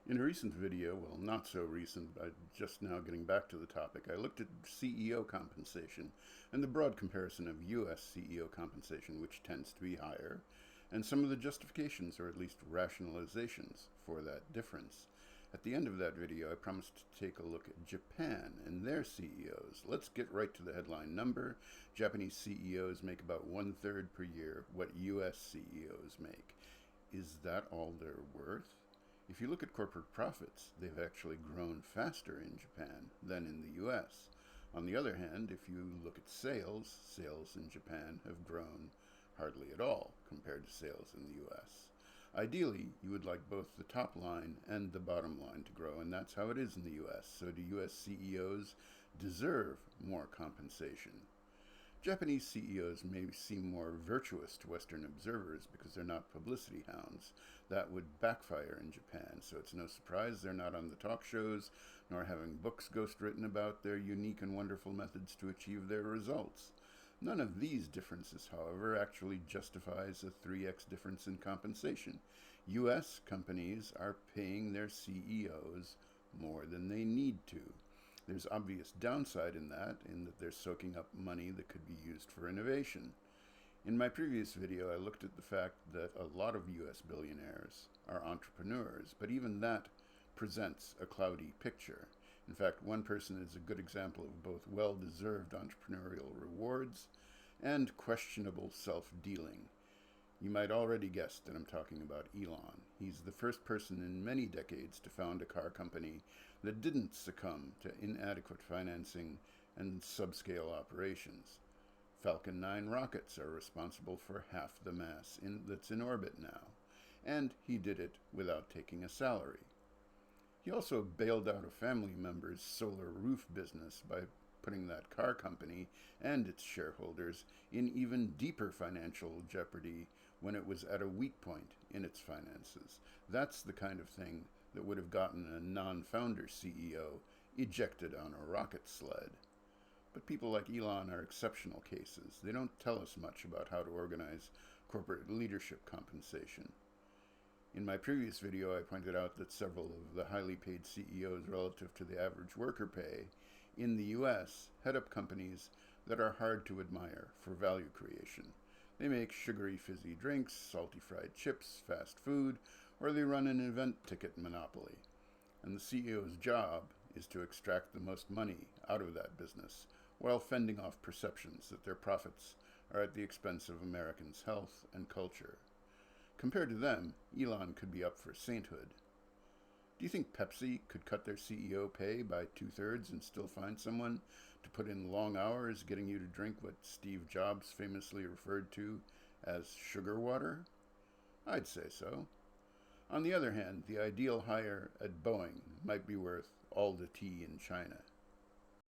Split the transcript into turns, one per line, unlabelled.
In a recent video, well, not so recent, but just now getting back to the topic, I looked at CEO compensation and the broad comparison of US CEO compensation, which tends to be higher, and some of the justifications, or at least rationalizations, for that difference. At the end of that video, I promised to take a look at Japan and their CEOs. Let's get right to the headline number. Japanese CEOs make about 1/3 per year what US CEOs make. Is that all they're worth? If you look at corporate profits, they've actually grown faster in Japan than in the US. On the other hand, if you look at sales in Japan have grown hardly at all compared to sales in the US. Ideally, you would like both the top line and the bottom line to grow, and that's how it is in the US. So do US CEOs deserve more compensation? Japanese CEOs may seem more virtuous to Western observers because they're not publicity hounds. That would backfire in Japan, so it's no surprise they're not on the talk shows, nor having books ghostwritten about their unique and wonderful methods to achieve their results. None of these differences, however, actually justifies a 3x difference in compensation. US companies are paying their CEOs more than they need to. There's obvious downside in that they're soaking up money that could be used for innovation. In my previous video, I looked at the fact that a lot of US billionaires are entrepreneurs, but even that presents a cloudy picture. In fact, one person is a good example of both well-deserved entrepreneurial rewards and questionable self-dealing. You might already guess that I'm talking about Elon. He's the first person in many decades to found a car company that didn't succumb to inadequate financing and subscale operations. Falcon 9 rockets are responsible for half the mass that's in orbit now, and he did it without taking a salary. He also bailed out a family member's solar roof business by putting that car company and its shareholders in even deeper financial jeopardy when it was at a weak point in its finances. That's the kind of thing that would have gotten a non-founder CEO ejected on a rocket sled. But people like Elon are exceptional cases. They don't tell us much about how to organize corporate leadership compensation. In my previous video, I pointed out that several of the highly paid CEOs relative to the average worker pay in the US head up companies that are hard to admire for value creation. They make sugary fizzy drinks, salty fried chips, fast food, or they run an event ticket monopoly. And the CEO's job is to extract the most money out of that business while fending off perceptions that their profits are at the expense of Americans' health and culture. Compared to them, Elon could be up for sainthood. Do you think Pepsi could cut their CEO pay by 2/3 and still find someone to put in long hours getting you to drink what Steve Jobs famously referred to as sugar water? I'd say so. On the other hand, the ideal hire at Boeing might be worth all the tea in China.